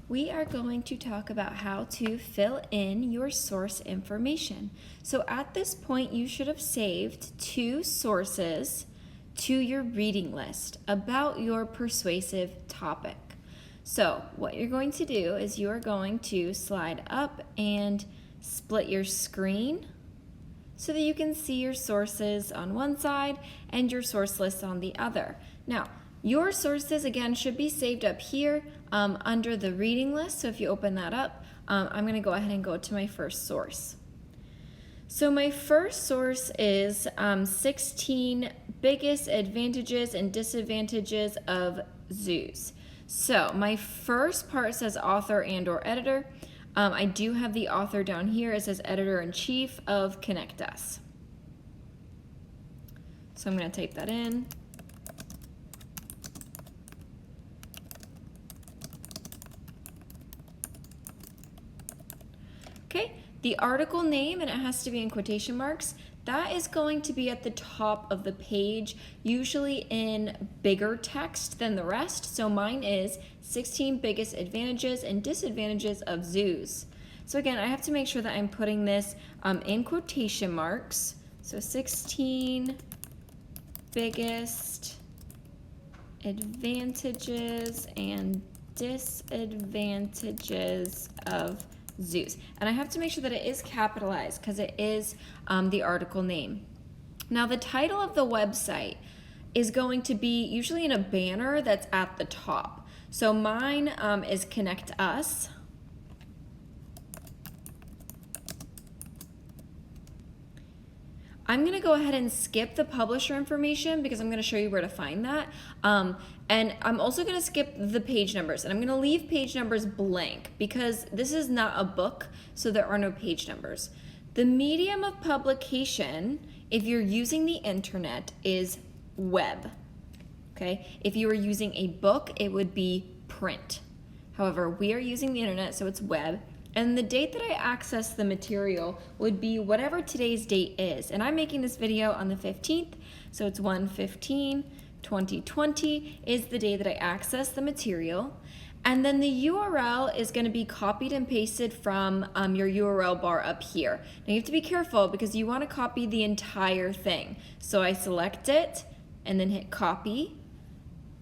we are going to talk about how to fill in your source information. So at this point, you should have saved 2 sources to your reading list about your persuasive topic. So what you're going to do is you are going to slide up and split your screen so that you can see your sources on one side and your source list on the other. Now, your sources, again, should be saved up here under the reading list. So if you open that up, I'm going to go ahead and go to my first source. So my first source is 16 biggest advantages and disadvantages of zoos. So my first part says author and or editor. I do have the author down here. It says editor-in-chief of Connect Us. So I'm going to type that in. Okay, the article name, and it has to be in quotation marks, that is going to be at the top of the page, usually in bigger text than the rest. So mine is 16 biggest advantages and disadvantages of zoos. So again, I have to make sure that I'm putting this in quotation marks. So 16 biggest advantages and disadvantages of zoos. And I have to make sure that it is capitalized because it is the article name. Now the title of the website is going to be usually in a banner that's at the top. So mine is Connect Us. I'm going to go ahead and skip the publisher information because I'm going to show you where to find that. And I'm also going to skip the page numbers, and I'm going to leave page numbers blank because this is not a book, so there are no page numbers. The medium of publication, if you're using the internet, is web. Okay? If you were using a book, it would be print. However, we are using the internet, so it's web. And the date that I access the material would be whatever today's date is. And I'm making this video on the 15th, so it's 1/15/2020 is the day that I access the material. And then the URL is going to be copied and pasted from your URL bar up here. Now you have to be careful because you want to copy the entire thing. So I select it and then hit copy.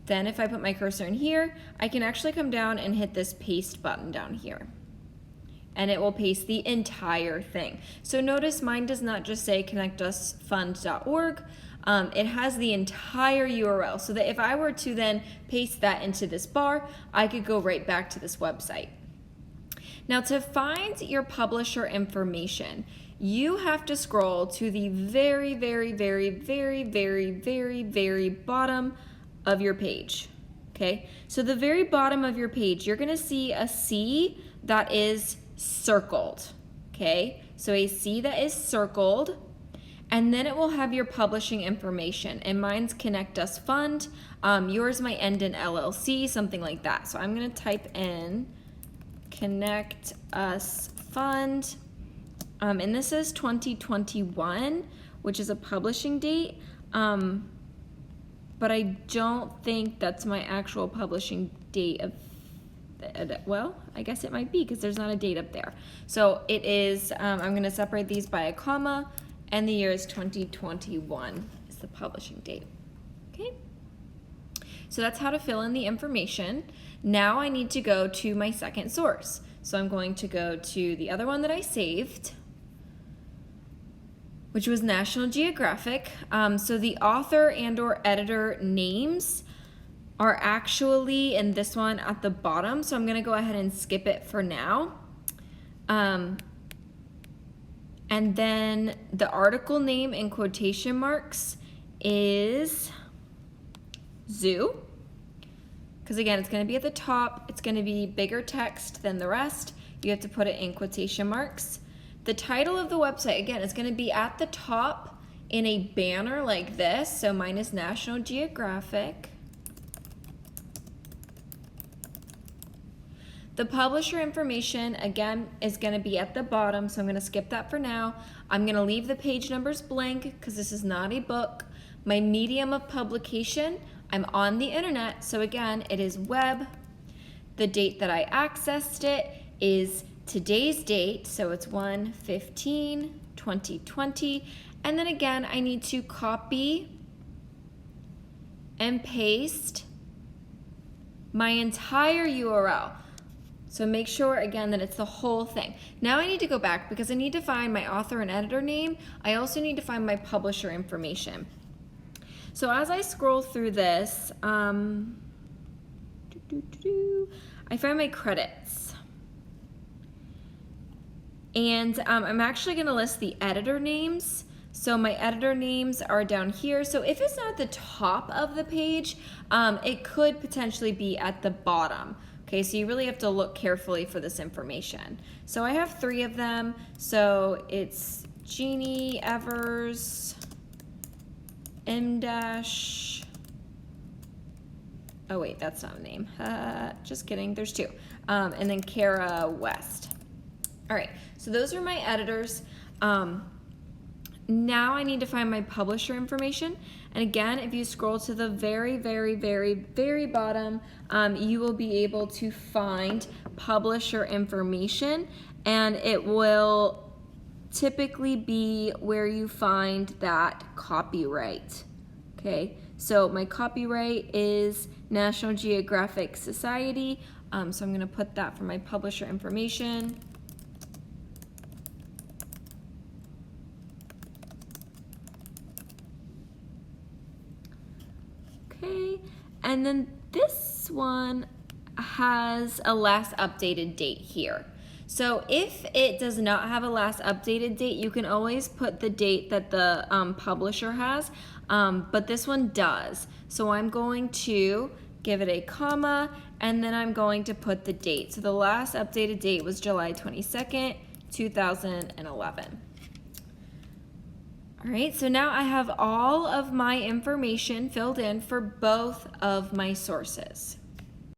Then if I put my cursor in here, I can actually come down and hit this paste button down here. And it will paste the entire thing. So notice mine does not just say connectusfund.org. It has the entire URL so that if I were to then paste that into this bar, I could go right back to this website. Now to find your publisher information, you have to scroll to the very, very, very, very, very, very, very bottom of your page. Okay, so the very bottom of your page, you're gonna see a C that is circled. Okay, so a C that is circled, and then it will have your publishing information, and mine's Connect Us Fund. Yours might end in LLC, something like that. So I'm going to type in Connect Us Fund, and this is 2021, which is a publishing date, but I don't think that's my actual publishing date of, well, I guess it might be because there's not a date up there. So it is, I'm going to separate these by a comma, and the year is 2021 is the publishing date. Okay, so that's how to fill in the information. Now I need to go to my second source. So I'm going to go to the other one that I saved, which was National Geographic. So the author and or editor names are actually in this one at the bottom. So I'm going to go ahead and skip it for now. And then the article name in quotation marks is zoo. Because again, it's going to be at the top. It's going to be bigger text than the rest. You have to put it in quotation marks. The title of the website, again, is going to be at the top in a banner like this. So mine is National Geographic. The publisher information, again, is going to be at the bottom, so I'm going to skip that for now. I'm going to leave the page numbers blank because this is not a book. My medium of publication, I'm on the internet, so again, it is web. the date that I accessed it is today's date, so it's 1/15/2020, and then again I need to copy and paste my entire URL. So make sure again that it's the whole thing. Now I need to go back because I need to find my author and editor name. I also need to find my publisher information. So as I scroll through this, I find my credits. And I'm actually gonna list the editor names. So my editor names are down here. So if it's not at the top of the page, it could potentially be at the bottom. Okay, so you really have to look carefully for this information. So I have 3 of them. So it's Jeannie Evers, M dash, oh wait, that's not a name. Just kidding, there's 2. And then Kara West. All right, so those are my editors. Now I need to find my publisher information. And again, if you scroll to the very, very, very, very bottom, you will be able to find publisher information, and it will typically be where you find that copyright. Okay, so my copyright is National Geographic Society, so I'm gonna put that for my publisher information. Okay, and then this one has a last updated date here. So if it does not have a last updated date, you can always put the date that the publisher has, but this one does. So I'm going to give it a comma, and then I'm going to put the date. So the last updated date was July 22nd, 2011. All right, so now I have all of my information filled in for both of my sources.